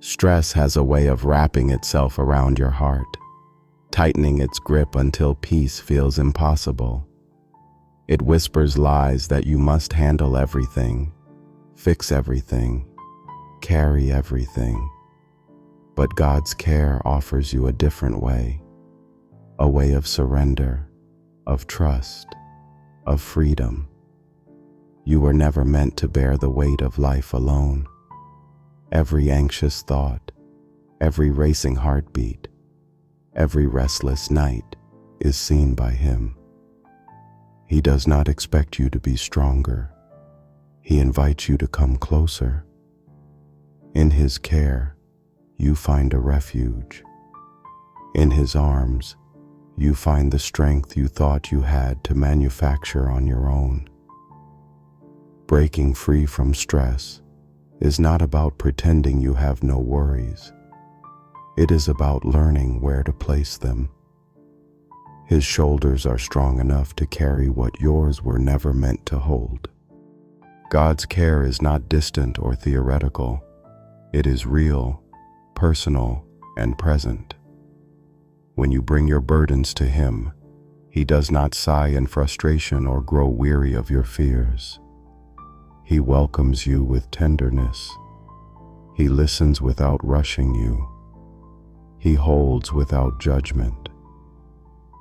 Stress has a way of wrapping itself around your heart, tightening its grip until peace feels impossible. It whispers lies that you must handle everything, fix everything, carry everything. But God's care offers you a different way, a way of surrender, of trust, of freedom. You were never meant to bear the weight of life alone. Every anxious thought, every racing heartbeat, every restless night is seen by Him. He does not expect you to be stronger. He invites you to come closer. In His care, you find a refuge. In His arms, you find the strength you thought you had to manufacture on your own. Breaking free from stress is not about pretending you have no worries. It is about learning where to place them. His shoulders are strong enough to carry what yours were never meant to hold. God's care is not distant or theoretical. It is real, personal, and present. When you bring your burdens to Him, He does not sigh in frustration or grow weary of your fears. He welcomes you with tenderness. He listens without rushing you. He holds without judgment.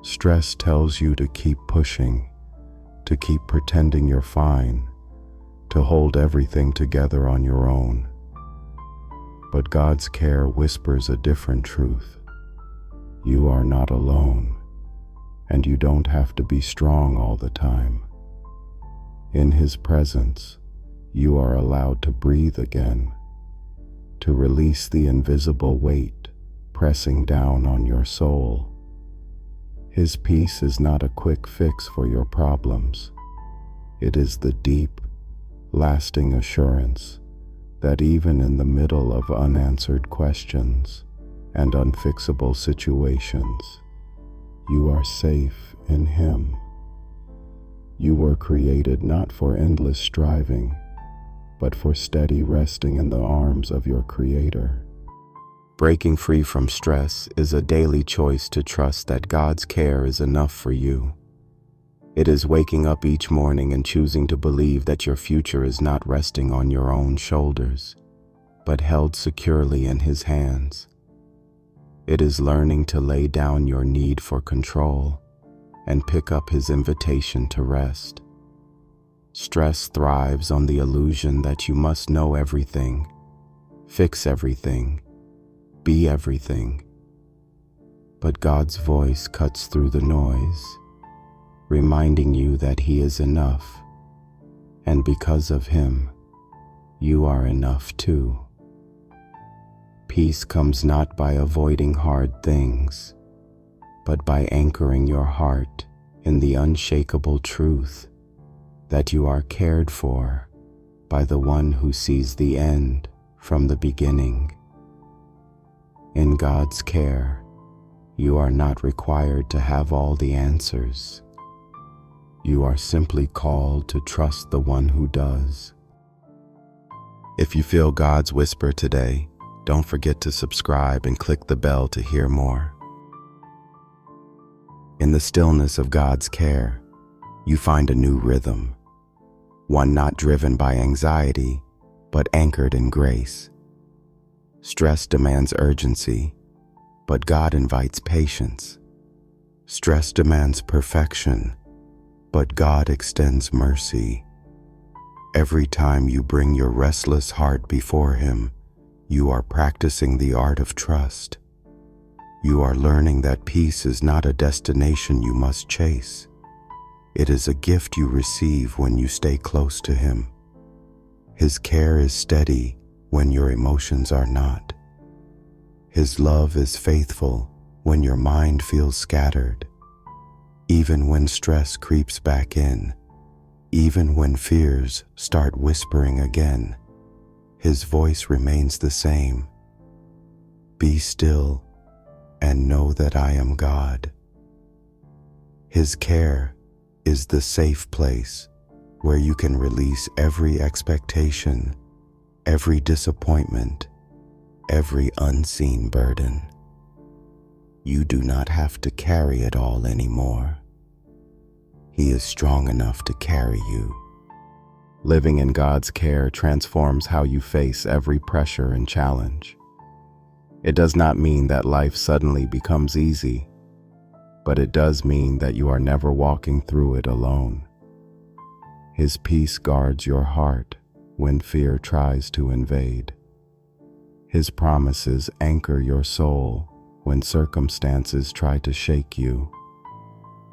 Stress tells you to keep pushing, to keep pretending you're fine, to hold everything together on your own. But God's care whispers a different truth. You are not alone, and you don't have to be strong all the time. In His presence, you are allowed to breathe again, to release the invisible weight pressing down on your soul. His peace is not a quick fix for your problems. It is the deep, lasting assurance that even in the middle of unanswered questions and unfixable situations, you are safe in Him. You were created not for endless striving, but for steady resting in the arms of your Creator. Breaking free from stress is a daily choice to trust that God's care is enough for you. It is waking up each morning and choosing to believe that your future is not resting on your own shoulders, but held securely in His hands. It is learning to lay down your need for control and pick up His invitation to rest. Stress thrives on the illusion that you must know everything, fix everything, be everything. But God's voice cuts through the noise, reminding you that He is enough, and because of Him, you are enough too. Peace comes not by avoiding hard things, but by anchoring your heart in the unshakable truth that you are cared for by the One who sees the end from the beginning. In God's care, you are not required to have all the answers. You are simply called to trust the One who does. If you feel God's whisper today, don't forget to subscribe and click the bell to hear more. In the stillness of God's care, you find a new rhythm, one not driven by anxiety, but anchored in grace. Stress demands urgency, but God invites patience. Stress demands perfection, but God extends mercy. Every time you bring your restless heart before Him, you are practicing the art of trust. You are learning that peace is not a destination you must chase. It is a gift you receive when you stay close to Him. His care is steady when your emotions are not. His love is faithful when your mind feels scattered. Even when stress creeps back in, even when fears start whispering again, His voice remains the same. Be still and know that I am God. His care is the safe place where you can release every expectation, every disappointment, every unseen burden. You do not have to carry it all anymore. He is strong enough to carry you. Living in God's care transforms how you face every pressure and challenge. It does not mean that life suddenly becomes easy, but it does mean that you are never walking through it alone. His peace guards your heart when fear tries to invade. His promises anchor your soul when circumstances try to shake you.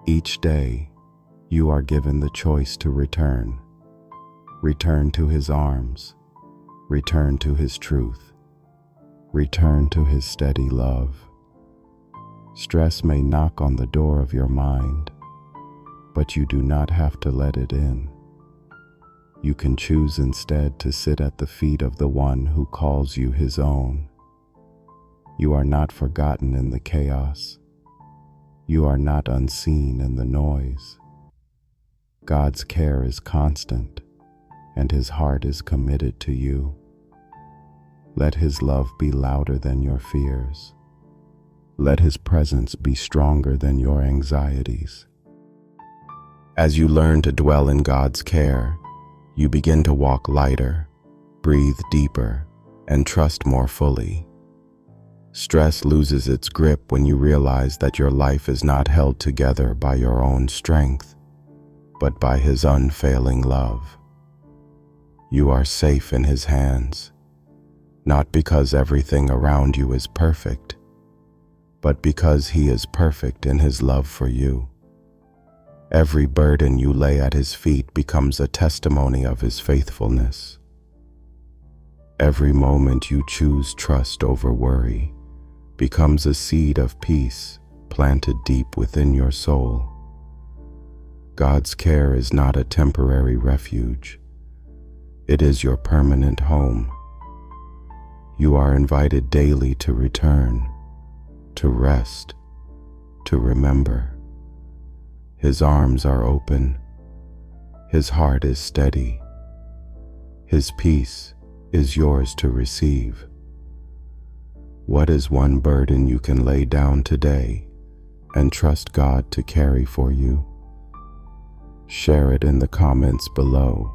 Each day, you are given the choice to return. Return to His arms. Return to His truth. Return to His steady love. Stress may knock on the door of your mind, but you do not have to let it in. You can choose instead to sit at the feet of the one who calls you His own. You are not forgotten in the chaos. You are not unseen in the noise. God's care is constant, and His heart is committed to you. Let His love be louder than your fears. Let His presence be stronger than your anxieties. As you learn to dwell in God's care, you begin to walk lighter, breathe deeper, and trust more fully. Stress loses its grip when you realize that your life is not held together by your own strength, but by His unfailing love. You are safe in His hands, not because everything around you is perfect, but because He is perfect in His love for you. Every burden you lay at His feet becomes a testimony of His faithfulness. Every moment you choose trust over worry becomes a seed of peace planted deep within your soul. God's care is not a temporary refuge. It is your permanent home. You are invited daily to return, to rest, to remember. His arms are open. His heart is steady. His peace is yours to receive. What is one burden you can lay down today and trust God to carry for you? Share it in the comments below.